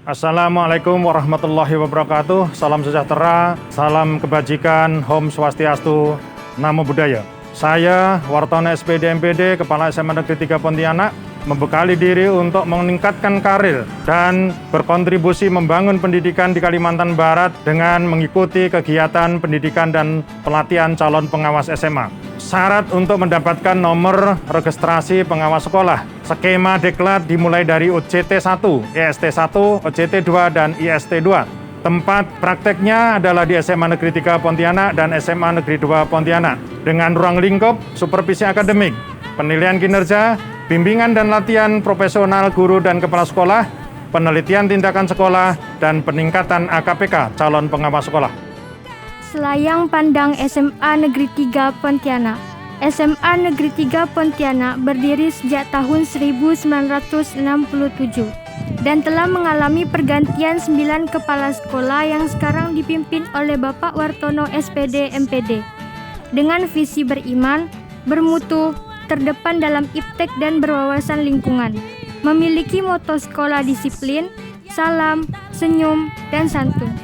Assalamualaikum warahmatullahi wabarakatuh. Salam sejahtera, salam kebajikan, Om Swastiastu, Namo Buddhaya. Saya Wartono SPD MPD, Kepala SMA Negeri 3 Pontianak, membekali diri untuk meningkatkan karir dan berkontribusi membangun pendidikan di Kalimantan Barat dengan mengikuti kegiatan pendidikan dan pelatihan calon pengawas SMA. Syarat untuk mendapatkan nomor registrasi pengawas sekolah. Skema deklat dimulai dari OJT 1, EST 1, OJT 2, dan IST 2. Tempat prakteknya adalah di SMA Negeri 3 Pontianak dan SMA Negeri 2 Pontianak. Dengan ruang lingkup, supervisi akademik, penilaian kinerja, bimbingan dan latihan profesional guru dan kepala sekolah, penelitian tindakan sekolah, dan peningkatan AKPK calon pengawas sekolah. Selayang Pandang SMA Negeri 3 Pontianak. SMA Negeri 3 Pontianak berdiri sejak tahun 1967 dan telah mengalami pergantian 9 kepala sekolah yang sekarang dipimpin oleh Bapak Wartono SPD MPD. Dengan visi beriman, bermutu, terdepan dalam iptek dan berwawasan lingkungan. Memiliki moto sekolah disiplin, salam, senyum, dan santun.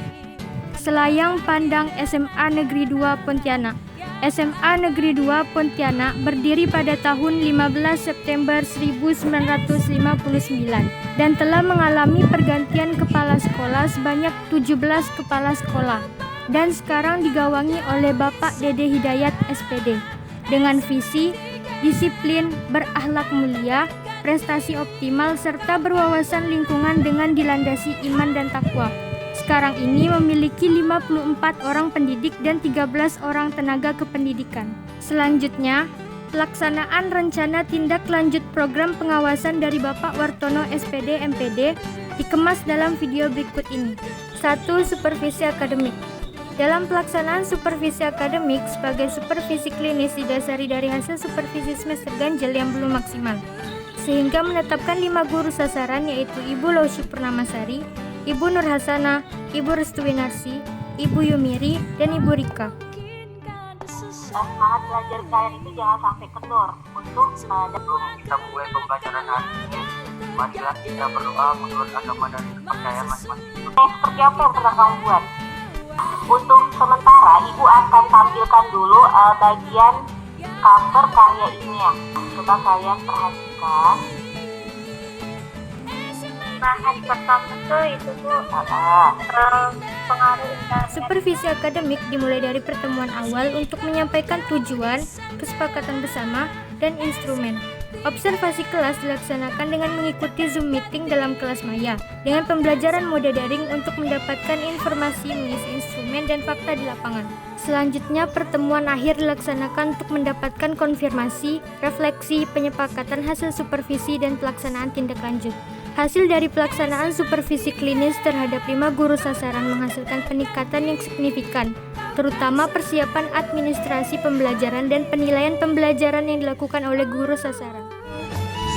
Selayang Pandang SMA Negeri 2 Pontianak. SMA Negeri 2 Pontianak berdiri pada tahun 15 September 1959 dan telah mengalami pergantian kepala sekolah sebanyak 17 kepala sekolah dan sekarang digawangi oleh Bapak Dede Hidayat SPD dengan visi, disiplin, berakhlak mulia, prestasi optimal, serta berwawasan lingkungan dengan dilandasi iman dan takwa. Sekarang ini memiliki 54 orang pendidik dan 13 orang tenaga kependidikan. Selanjutnya, pelaksanaan rencana tindak lanjut program pengawasan dari Bapak Wartono SPD MPD dikemas dalam video berikut ini. 1. Supervisi akademik. Dalam pelaksanaan supervisi akademik sebagai supervisi klinis didasari dari hasil supervisi semester ganjil yang belum maksimal, sehingga menetapkan 5 guru sasaran yaitu Ibu Lausi Purnamasari, Ibu Nur Hasana, Ibu Restuwinarsi, Ibu Yumiri, dan Ibu Rika. Semangat belajar kalian itu jangan sampai kendor untuk sebelum kita mulai pembelajaran hari ini, marilah kita berdoa menurut agama dan kepercayaan masing-masing. Seperti apa yang pernah kamu buat? Untuk sementara, Ibu akan tampilkan dulu bagian cover karya ilmiah. Coba kalian perhatikan. Hari pertama itu pengaruh Supervisi akademik dimulai dari pertemuan awal untuk menyampaikan tujuan, kesepakatan bersama, dan instrumen. Observasi kelas dilaksanakan dengan mengikuti Zoom meeting dalam kelas maya dengan pembelajaran mode daring untuk mendapatkan informasi mengisi instrumen dan fakta di lapangan. Selanjutnya, pertemuan akhir dilaksanakan untuk mendapatkan konfirmasi, refleksi, penyepakatan hasil supervisi, dan pelaksanaan tindak lanjut. Hasil dari pelaksanaan supervisi klinis terhadap 5 guru sasaran menghasilkan peningkatan yang signifikan, terutama persiapan administrasi pembelajaran dan penilaian pembelajaran yang dilakukan oleh guru sasaran.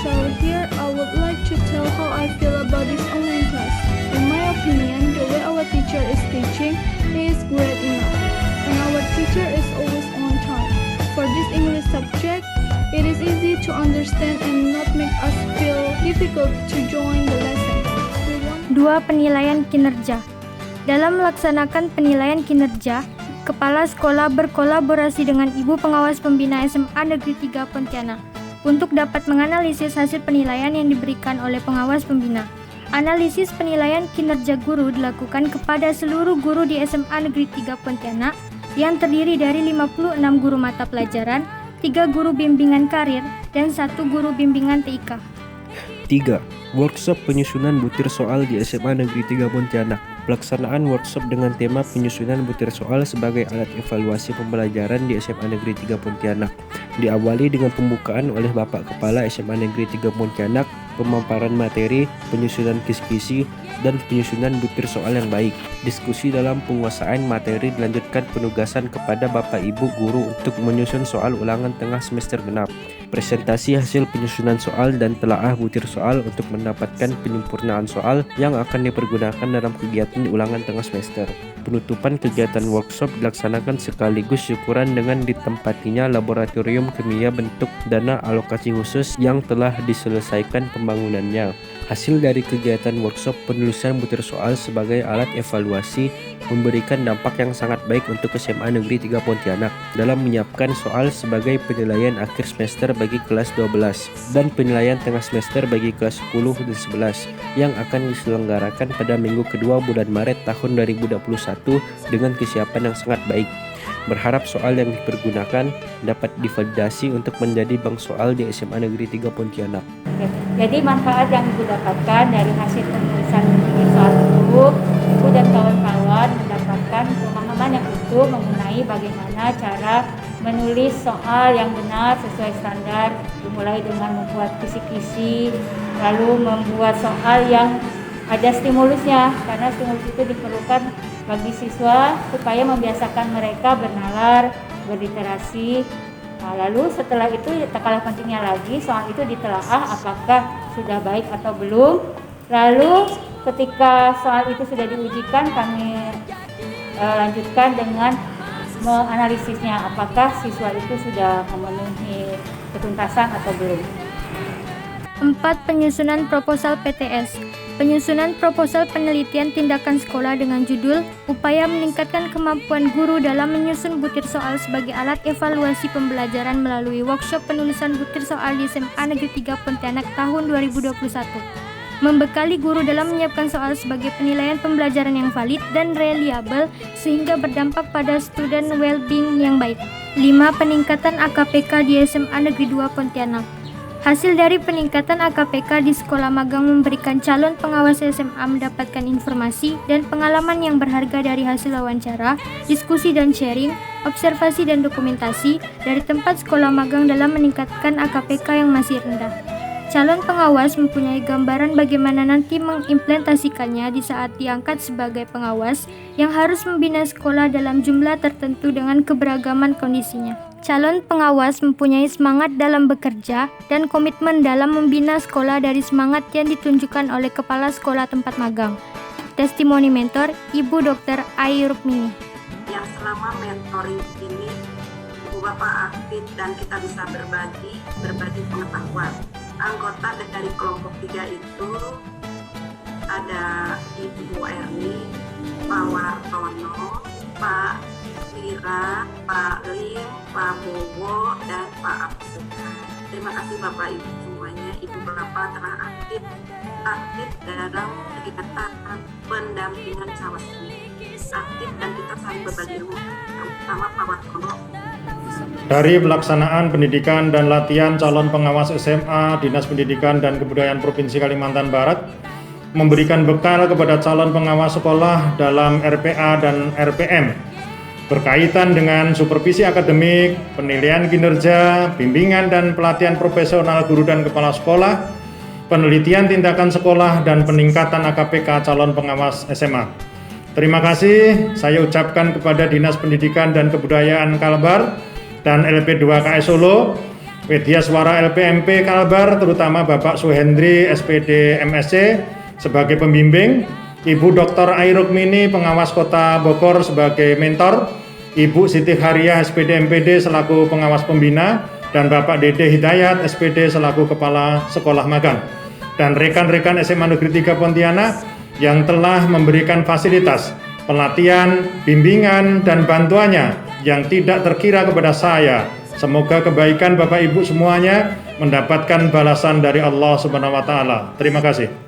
So here I would like to tell how I feel about this online class. In my opinion, the way our teacher is teaching is great enough, and our teacher is always on time. For this English subject, it is easy to understand and not make us feel difficult to join the lesson. 2. Penilaian kinerja. Dalam melaksanakan penilaian kinerja, kepala sekolah berkolaborasi dengan Ibu Pengawas Pembina SMA Negeri 3 Pontianak untuk dapat menganalisis hasil penilaian yang diberikan oleh pengawas pembina. Analisis penilaian kinerja guru dilakukan kepada seluruh guru di SMA Negeri 3 Pontianak yang terdiri dari 56 guru mata pelajaran, 3 guru bimbingan karir, dan 1 guru bimbingan TIK. 3. Workshop penyusunan butir soal di SMA Negeri 3 Pontianak. Pelaksanaan workshop dengan tema penyusunan butir soal sebagai alat evaluasi pembelajaran di SMA Negeri 3 Pontianak diawali dengan pembukaan oleh Bapak Kepala SMA Negeri 3 Pontianak, pemaparan materi, penyusunan kisi-kisi, dan penyusunan butir soal yang baik. Diskusi dalam penguasaan materi dilanjutkan penugasan kepada Bapak Ibu Guru untuk menyusun soal ulangan tengah semester genap. Presentasi hasil penyusunan soal dan telaah butir soal untuk mendapatkan penyempurnaan soal yang akan dipergunakan dalam kegiatan di ulangan tengah semester. Penutupan kegiatan workshop dilaksanakan sekaligus syukuran dengan ditempatinya laboratorium kimia bentuk dana alokasi khusus yang telah diselesaikan pembangunannya. Hasil dari kegiatan workshop penulisan butir soal sebagai alat evaluasi memberikan dampak yang sangat baik untuk SMA Negeri 3 Pontianak dalam menyiapkan soal sebagai penilaian akhir semester bagi kelas 12 dan penilaian tengah semester bagi kelas 10 dan 11 yang akan diselenggarakan pada minggu kedua bulan Maret tahun 2021 dengan kesiapan yang sangat baik. Berharap soal yang dipergunakan dapat divalidasi untuk menjadi bank soal di SMA Negeri 3 Pontianak. Jadi manfaat yang Ibu dapatkan dari hasil penulisan soal itu, Ibu dan kawan-kawan mendapatkan pemahaman yang utuh mengenai bagaimana cara menulis soal yang benar sesuai standar, dimulai dengan membuat kisi-kisi, lalu membuat soal yang ada stimulusnya, karena stimulus itu diperlukan bagi siswa supaya membiasakan mereka bernalar, berliterasi. Nah, lalu setelah itu tak kalah pentingnya lagi soal itu ditelaah apakah sudah baik atau belum. Lalu ketika soal itu sudah diujikan, kami lanjutkan dengan menganalisisnya apakah siswa itu sudah memenuhi ketuntasan atau belum. 4. Penyusunan proposal PTS. Penyusunan proposal penelitian tindakan sekolah dengan judul Upaya Meningkatkan Kemampuan Guru dalam Menyusun Butir Soal sebagai Alat Evaluasi Pembelajaran melalui workshop penulisan butir soal di SMA Negeri 3 Pontianak tahun 2021. Membekali guru dalam menyiapkan soal sebagai penilaian pembelajaran yang valid dan reliable sehingga berdampak pada student well-being yang baik. 5. Peningkatan AKPK di SMA Negeri 2 Pontianak. Hasil dari peningkatan AKPK di sekolah magang memberikan calon pengawas SMA mendapatkan informasi dan pengalaman yang berharga dari hasil wawancara, diskusi dan sharing, observasi dan dokumentasi dari tempat sekolah magang dalam meningkatkan AKPK yang masih rendah. Calon pengawas mempunyai gambaran bagaimana nanti mengimplementasikannya di saat diangkat sebagai pengawas yang harus membina sekolah dalam jumlah tertentu dengan keberagaman kondisinya. Calon pengawas mempunyai semangat dalam bekerja dan komitmen dalam membina sekolah dari semangat yang ditunjukkan oleh kepala sekolah tempat magang. Testimoni mentor Ibu Dr. Ai Rukmini. Yang selama mentoring ini Ibu Bapak aktif dan kita bisa berbagi pengetahuan. Anggota dari kelompok 3 itu ada Ibu Erni, Pak Wartono, Pak Wira, Pak Lim, Pak Bowo, dan Pak Absu. Terima kasih Bapak Ibu semuanya. Ibu Bapak telah aktif dalam kegiatan pendampingan cawas ini. Aktif dan kita saling berbagi ilmu. Terutama Pak Wartono. Dari pelaksanaan pendidikan dan latihan calon pengawas SMA Dinas Pendidikan dan Kebudayaan Provinsi Kalimantan Barat memberikan bekal kepada calon pengawas sekolah dalam RPA dan RPM berkaitan dengan supervisi akademik, penilaian kinerja, bimbingan dan pelatihan profesional guru dan kepala sekolah, penelitian tindakan sekolah, dan peningkatan AKPK calon pengawas SMA. Terima kasih saya ucapkan kepada Dinas Pendidikan dan Kebudayaan Kalbar dan LP2 KS Solo, Media Suara LPMP Kalbar, terutama Bapak Suhendri SPD MSc sebagai pembimbing, Ibu Dr. Ai Rukmini pengawas Kota Bogor sebagai mentor, Ibu Siti Haria SPD MPD selaku pengawas pembina, dan Bapak Dede Hidayat SPD selaku kepala sekolah magang, dan rekan-rekan SMA Negeri 3 Pontianak yang telah memberikan fasilitas, pelatihan, bimbingan, dan bantuannya yang tidak terkira kepada saya. Semoga kebaikan Bapak Ibu semuanya mendapatkan balasan dari Allah Subhanahu wa taala. Terima kasih.